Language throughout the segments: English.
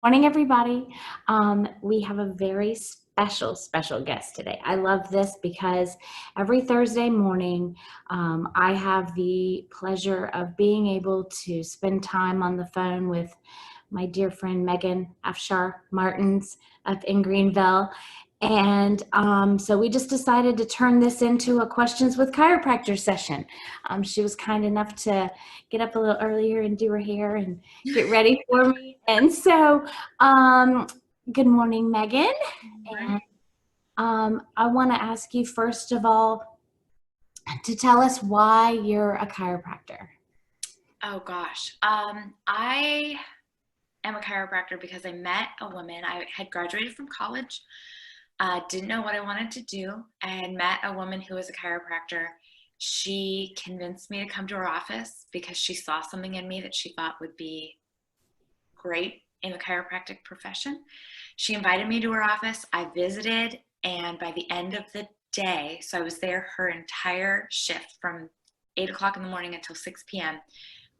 Morning, everybody. We have a very special guest today. I love this because every Thursday morning, I have the pleasure of being able to spend time on the phone with my dear friend Megan Afshar Martins up in Greenville. And so we just decided to turn this into a questions with chiropractor session. She was kind enough to get up a little earlier and do her hair and get ready for me. And so, um, good morning, Megan. And I want to ask you, first of all, to tell us why you're a chiropractor. Oh gosh. I am a chiropractor because I met a woman. I had graduated from college, didn't know what I wanted to do, and met a woman who was a chiropractor. She convinced me to come to her office because she saw something in me that she thought would be great in the chiropractic profession. She invited me to her office. I visited, and by the end of the day, so I was there her entire shift from 8 o'clock in the morning until 6 p.m.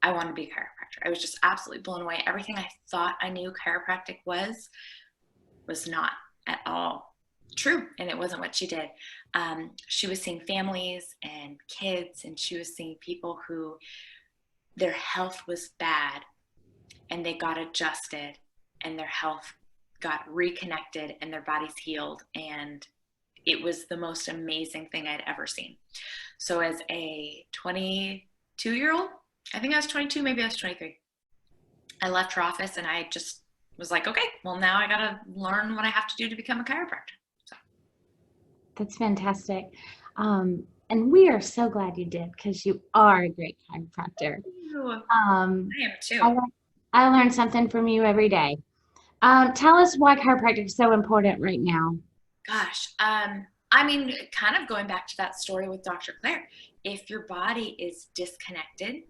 I wanted to be a chiropractor. I was just absolutely blown away. Everything I thought I knew chiropractic was not at all true, and it wasn't what she did. She was seeing families and kids, and she was seeing people who their health was bad, and they got adjusted, and their health got reconnected, and their bodies healed, and it was the most amazing thing I'd ever seen. So as a 22-year-old, I think I was 22, maybe I was 23. I left her office and I just was like, okay, well, now I got to learn what I have to do to become a chiropractor. So, That's fantastic. And we are so glad you did because you are a great chiropractor. Um, I am too. I, learn- I learn something from you every day. Tell us why chiropractic is so important right now. Gosh. I mean, kind of going back to that story with Dr. Claire, if your body is disconnected,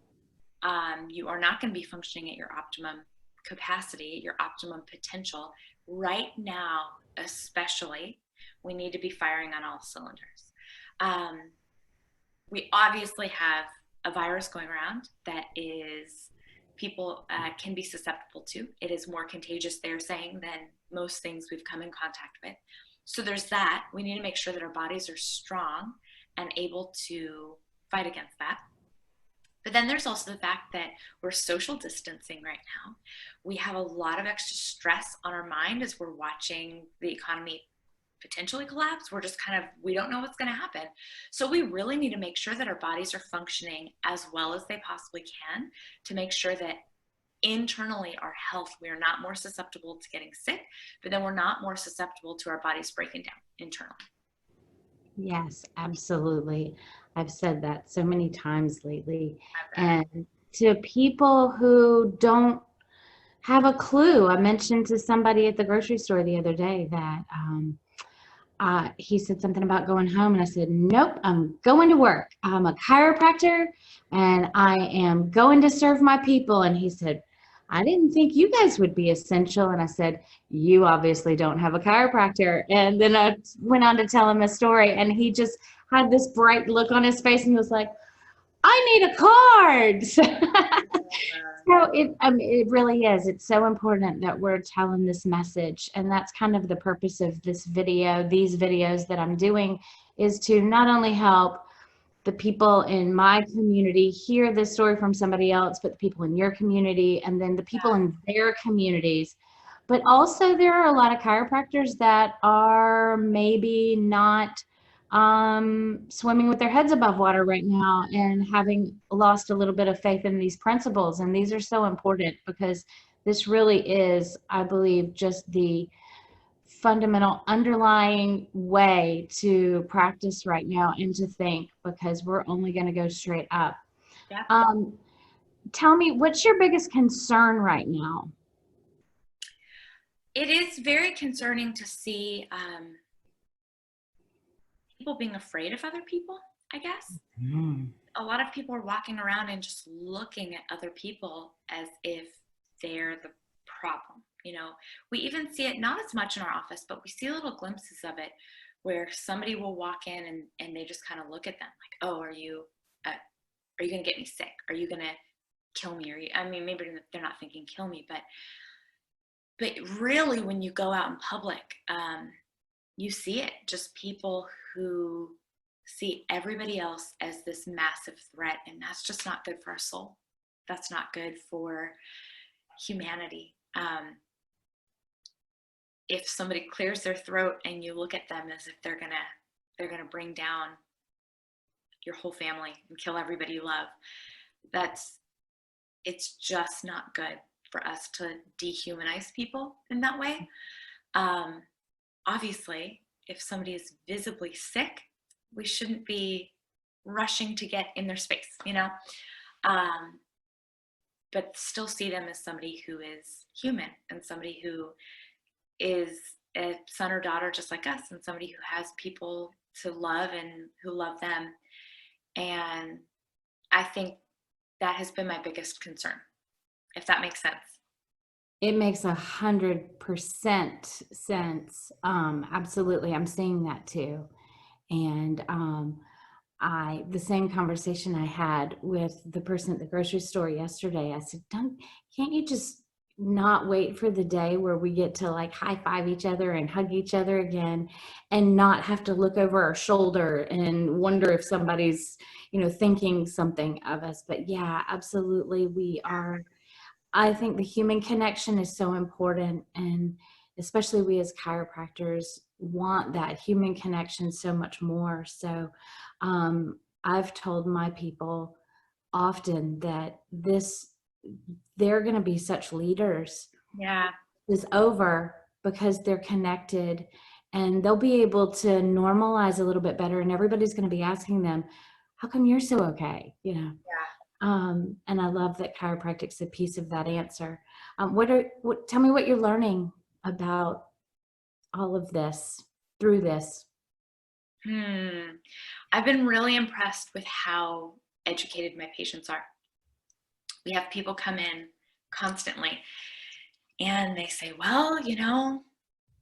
you are not going to be functioning at your optimum capacity, your optimum potential. Right now, especially, we need to be firing on all cylinders. Um, we obviously have a virus going around that is people can be susceptible to. It is more contagious, they're saying, than most things we've come in contact with. So there's that. We need to make sure that our bodies are strong and able to fight against that. But then there's also the fact that we're social distancing right now. We have a lot of extra stress on our mind as we're watching the economy potentially collapse. We're just kind of, we don't know what's going to happen. So we really need to make sure that our bodies are functioning as well as they possibly can to make sure that internally our health, we are not more susceptible to getting sick, but then we're not more susceptible to our bodies breaking down internally. Yes, absolutely. I've said that so many times lately. And to people who don't have a clue, I mentioned to somebody at the grocery store the other day that he said something about going home, and I said, nope, I'm going to work. I'm a chiropractor and I am going to serve my people. And he said, I didn't think you guys would be essential. And I said, you obviously don't have a chiropractor. And then I went on to tell him a story, and he just had this bright look on his face and he was like, I need a card. So it really is. It's so important that we're telling this message, and that's kind of the purpose of this video. These videos that I'm doing is to not only help the people in my community hear this story from somebody else, but the people in your community, and then the people in their communities. But also, there are a lot of chiropractors that are maybe not swimming with their heads above water right now and having lost a little bit of faith in these principles. And these are so important because this really is, I believe, just the fundamental underlying way to practice right now and to think, because we're only going to go straight up. Yeah. Um, Tell me, what's your biggest concern right now? It is very concerning to see people being afraid of other people, I guess. Mm. A lot of people are walking around and just looking at other people as if they're the problem. You know, we even see it not as much in our office, but we see little glimpses of it where somebody will walk in and they just kind of look at them like, oh, are you going to get me sick? Are you going to kill me? I mean, maybe they're not thinking kill me, but But really, when you go out in public, you see it, just people who see everybody else as this massive threat, and that's just not good for our soul. That's not good for humanity. If somebody clears their throat and you look at them as if they're gonna bring down your whole family and kill everybody you love, it's just not good for us to dehumanize people in that way. Obviously, if somebody is visibly sick, we shouldn't be rushing to get in their space, but still see them as somebody who is human and somebody who is a son or daughter just like us, and somebody who has people to love and who love them. And I think that has been my biggest concern, if that makes sense. It makes 100% sense. Absolutely. I'm seeing that too. And the same conversation I had with the person at the grocery store yesterday, I said, can't you just not wait for the day where we get to like high five each other and hug each other again, and not have to look over our shoulder and wonder if somebody's, thinking something of us. But yeah, absolutely. I think the human connection is so important, and especially we as chiropractors want that human connection so much more. So I've told my people often that they're going to be such leaders. Yeah. Is over because they're connected, and they'll be able to normalize a little bit better, and everybody's going to be asking them, how come you're so okay? Yeah. And I love that chiropractic's a piece of that answer. Tell me what you're learning about all of this through this. I've been really impressed with how educated my patients are. We have people come in constantly and they say, well,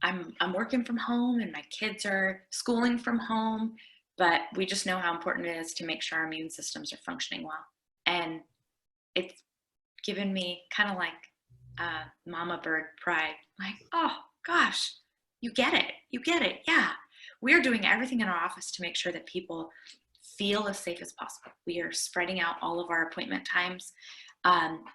I'm working from home and my kids are schooling from home, but we just know how important it is to make sure our immune systems are functioning well. And it's given me kind of like mama bird pride, like, oh gosh, you get it. Yeah. We're doing everything in our office to make sure that people feel as safe as possible. We are spreading out all of our appointment times.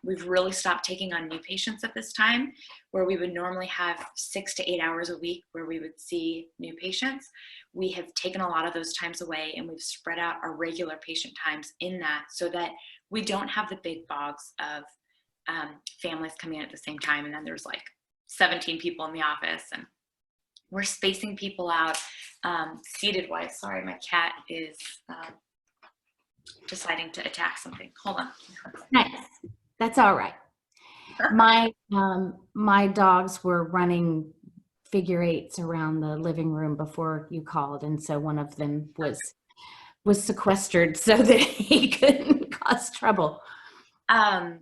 We've really stopped taking on new patients at this time, where we would normally have 6 to 8 hours a week where we would see new patients. We have taken a lot of those times away, and we've spread out our regular patient times in that, so that we don't have the big bogs of families coming in at the same time. And then there's like 17 people in the office, and we're spacing people out seated wise. Sorry, my cat is deciding to attack something. Hold on. Nice. That's all right. My dogs were running figure eights around the living room before you called, and so one of them was sequestered so that he couldn't cause trouble. But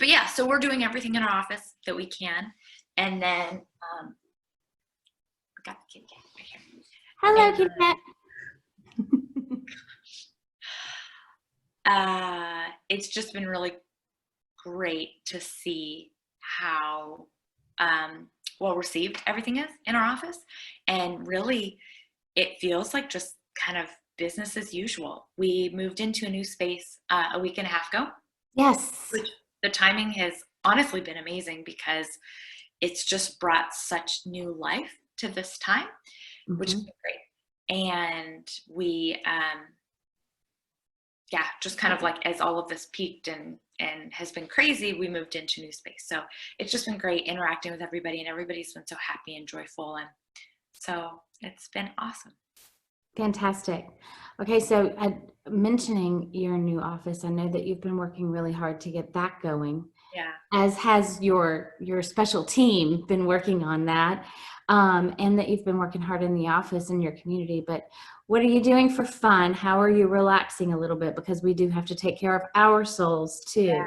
yeah, so we're doing everything in our office that we can, and then we got the kitty cat right here. Hello, kitty cat. It's just been really great to see how well received everything is in our office, and really it feels like just kind of business as usual. We moved into a new space a week and a half ago. Yes. Which the timing has honestly been amazing, because it's just brought such new life to this time, which has been great. And we just kind of like, as all of this peaked and has been crazy, we moved into new space. So it's just been great interacting with everybody, and everybody's been so happy and joyful. And so it's been awesome. Fantastic. Okay, so mentioning your new office, I know that you've been working really hard to get that going. Yeah. As has your special team been working on that, and that you've been working hard in the office and your community. But what are you doing for fun? How are you relaxing a little bit? Because we do have to take care of our souls too.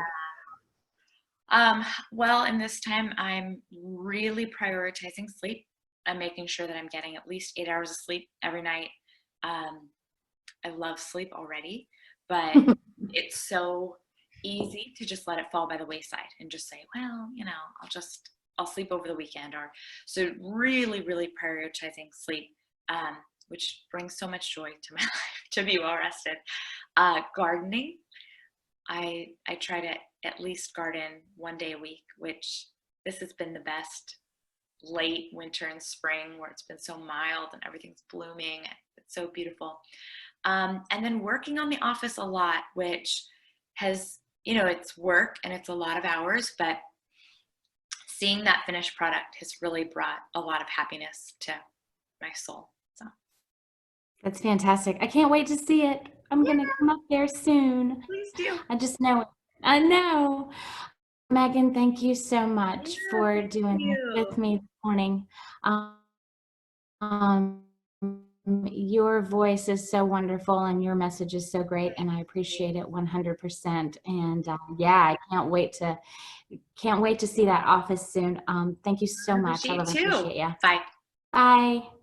Yeah. Well, in this time, I'm really prioritizing sleep. I'm making sure that I'm getting at least 8 hours of sleep every night. I love sleep already, but it's so easy to just let it fall by the wayside and just say, well, I'll sleep over the weekend. Or so really, really prioritizing sleep, which brings so much joy to my life to be well rested. Gardening. I try to at least garden 1 day a week, which this has been the best late winter and spring where it's been so mild and everything's blooming. It's so beautiful. And then working on the office a lot, which has, it's work and it's a lot of hours, but seeing that finished product has really brought a lot of happiness to my soul. So That's fantastic. I can't wait to see it. I'm going to come up there soon. please do. I just know it. I know. Megan, thank you so much for doing this with me this morning. Your voice is so wonderful and your message is so great, and I appreciate it 100%. And I can't wait to see that office soon. Thank you so much. I really appreciate you. Bye. Bye.